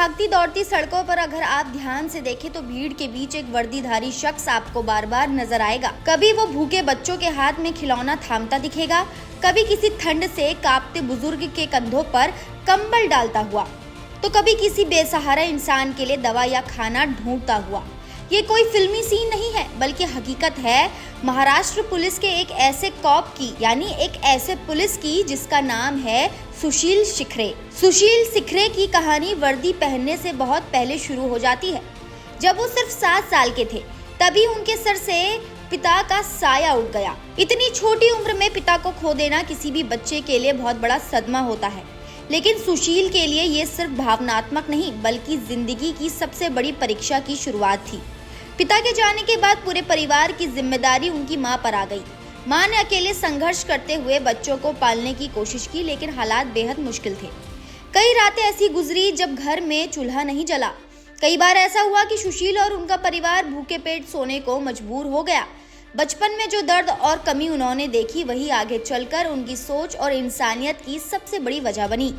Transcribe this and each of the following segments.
भागती दौड़ती सड़कों पर अगर आप ध्यान से देखें तो भीड़ के बीच एक वर्दीधारी शख्स आपको बार बार नजर आएगा। कभी वो भूखे बच्चों के हाथ में खिलौना थामता दिखेगा, कभी किसी ठंड से कांपते बुजुर्ग के कंधों पर कंबल डालता हुआ, तो कभी किसी बेसहारा इंसान के लिए दवा या खाना ढूंढता हुआ। ये कोई फिल्मी सीन नहीं है, बल्कि हकीकत है महाराष्ट्र पुलिस के एक ऐसे कॉप की, यानी एक ऐसे पुलिस की जिसका नाम है सुशील शिखरे। सुशील शिखरे की कहानी वर्दी पहनने से बहुत पहले शुरू हो जाती है। जब वो सिर्फ 7 साल के थे, तभी उनके सर से पिता का साया उठ गया। इतनी छोटी उम्र में पिता को खो देना किसी भी बच्चे के लिए बहुत बड़ा सदमा होता है, लेकिन सुशील के लिए ये सिर्फ भावनात्मक नहीं, बल्कि जिंदगी की सबसे बड़ी परीक्षा की शुरुआत थी। पिता के जाने के बाद पूरे परिवार की जिम्मेदारी उनकी मां पर आ गई। मां ने अकेले संघर्ष करते हुए बच्चों को पालने की कोशिश की, लेकिन हालात बेहद मुश्किल थे। कई रातें ऐसी गुजरी जब घर में चूल्हा नहीं जला। कई बार ऐसा हुआ कि सुशील और उनका परिवार भूखे पेट सोने को मजबूर हो गया। बचपन में जो दर्द और कमी उन्होंने देखी, वही आगे चलकर उनकी सोच और इंसानियत की सबसे बड़ी वजह बनी।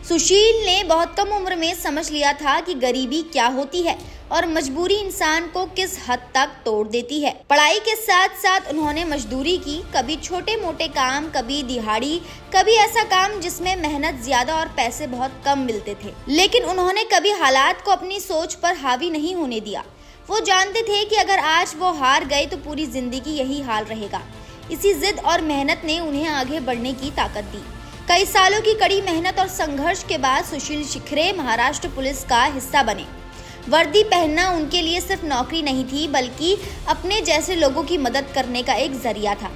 सुशील ने बहुत कम उम्र में समझ लिया था कि गरीबी क्या होती है और मजबूरी इंसान को किस हद तक तोड़ देती है। पढ़ाई के साथ साथ उन्होंने मजदूरी की, कभी छोटे मोटे काम, कभी दिहाड़ी, कभी ऐसा काम जिसमें मेहनत ज्यादा और पैसे बहुत कम मिलते थे। लेकिन उन्होंने कभी हालात को अपनी सोच पर हावी नहीं होने दिया। वो जानते थे कि अगर आज वो हार गए तो पूरी जिंदगी यही हाल रहेगा। इसी जिद और मेहनत ने उन्हें आगे बढ़ने की ताकत दी। कई सालों की कड़ी मेहनत और संघर्ष के बाद सुशील शिखरे महाराष्ट्र पुलिस का हिस्सा बने। वर्दी पहनना उनके लिए सिर्फ नौकरी नहीं थी, बल्कि अपने जैसे लोगों की मदद करने का एक जरिया था।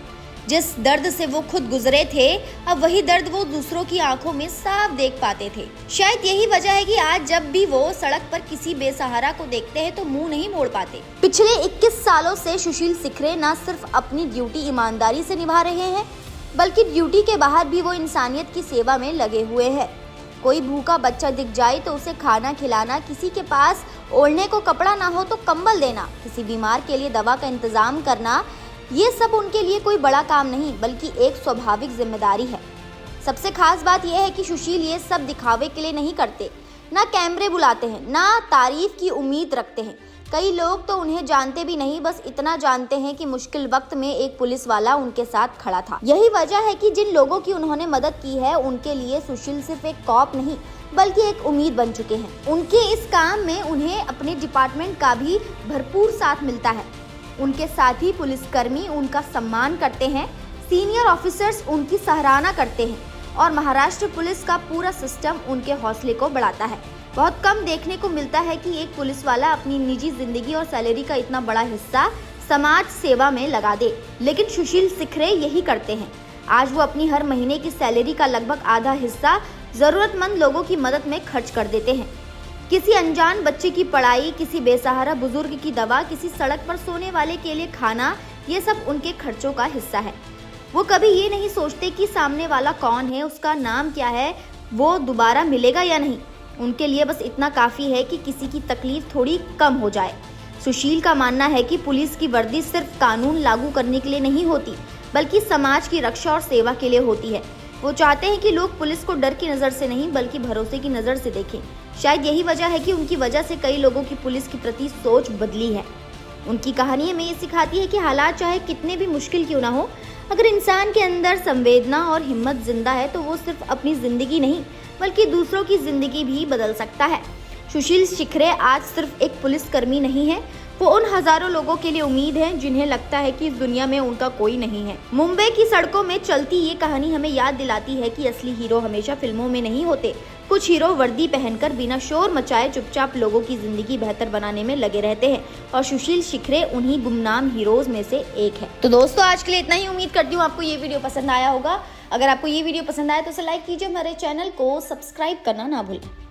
जिस दर्द से वो खुद गुजरे थे, अब वही दर्द वो दूसरों की आंखों में साफ देख पाते थे। शायद यही वजह है कि आज जब भी वो सड़क पर किसी बेसहारा को देखते हैं तो मुंह नहीं मोड़ पाते। पिछले 21 सालों से सुशील शिखरे न सिर्फ अपनी ड्यूटी ईमानदारी से निभा रहे हैं, बल्कि ड्यूटी के बाहर भी वो इंसानियत की सेवा में लगे हुए हैं। कोई भूखा बच्चा दिख जाए तो उसे खाना खिलाना, किसी के पास ओढ़ने को कपड़ा ना हो तो कंबल देना, किसी बीमार के लिए दवा का इंतजाम करना, ये सब उनके लिए कोई बड़ा काम नहीं, बल्कि एक स्वाभाविक जिम्मेदारी है। सबसे खास बात यह है कि सुशील ये सब दिखावे के लिए नहीं करते, ना कैमरे बुलाते हैं, ना तारीफ की उम्मीद रखते हैं। कई लोग तो उन्हें जानते भी नहीं, बस इतना जानते हैं कि मुश्किल वक्त में एक पुलिस वाला उनके साथ खड़ा था। यही वजह है कि जिन लोगों की उन्होंने मदद की है, उनके लिए सुशील सिर्फ एक कॉप नहीं, बल्कि एक उम्मीद बन चुके हैं। उनके इस काम में उन्हें अपने डिपार्टमेंट का भी भरपूर साथ मिलता है। उनके साथी पुलिसकर्मी उनका सम्मान करते हैं, सीनियर ऑफिसर्स उनकी सराहना करते हैं और महाराष्ट्र पुलिस का पूरा सिस्टम उनके हौसले को बढ़ाता है। बहुत कम देखने को मिलता है कि एक पुलिस वाला अपनी निजी जिंदगी और सैलरी का इतना बड़ा हिस्सा समाज सेवा में लगा दे, लेकिन सुशील शिखरे यही करते हैं। आज वो अपनी हर महीने की सैलरी का लगभग आधा हिस्सा जरूरतमंद लोगों की मदद में खर्च कर देते हैं। किसी अनजान बच्चे की पढ़ाई, किसी बेसहारा बुजुर्ग की दवा, किसी सड़क पर सोने वाले के लिए खाना, ये सब उनके खर्चों का हिस्सा है। वो कभी ये नहीं सोचते कि सामने वाला कौन है, उसका नाम क्या है, वो दोबारा मिलेगा या नहीं। उनके लिए बस इतना काफी है कि किसी की तकलीफ थोड़ी कम हो जाए। सुशील का मानना है कि पुलिस की वर्दी सिर्फ कानून लागू करने के लिए नहीं होती, बल्कि समाज की रक्षा और सेवा के लिए होती है। वो चाहते हैं कि लोग पुलिस को डर की नज़र से नहीं, बल्कि भरोसे की नज़र से देखें। शायद यही वजह है कि उनकी वजह से कई लोगों की पुलिस के प्रति सोच बदली है। उनकी कहानी हमें ये सिखाती है कि हालात चाहे कितने भी मुश्किल क्यों ना हो, अगर इंसान के अंदर संवेदना और हिम्मत जिंदा है तो वो सिर्फ अपनी जिंदगी नहीं, बल्कि दूसरों की जिंदगी भी बदल सकता है। सुशील शिखरे आज सिर्फ एक पुलिसकर्मी नहीं है, वो उन हजारों लोगों के लिए उम्मीद है जिन्हें लगता है कि इस दुनिया में उनका कोई नहीं है। मुंबई की सड़कों में चलती ये कहानी हमें याद दिलाती है कि असली हीरो हमेशा फिल्मों में नहीं होते। कुछ हीरो वर्दी पहनकर बिना शोर मचाए चुपचाप लोगों की जिंदगी बेहतर बनाने में लगे रहते हैं, और सुशील शिखरे उन्हीं गुमनाम हीरोज में से एक है। तो दोस्तों, आज के लिए इतना ही। उम्मीद करती हूँ आपको ये वीडियो पसंद आया होगा। अगर आपको ये वीडियो पसंद आया तो उसे लाइक कीजिए, हमारे चैनल को सब्सक्राइब करना ना भूलें।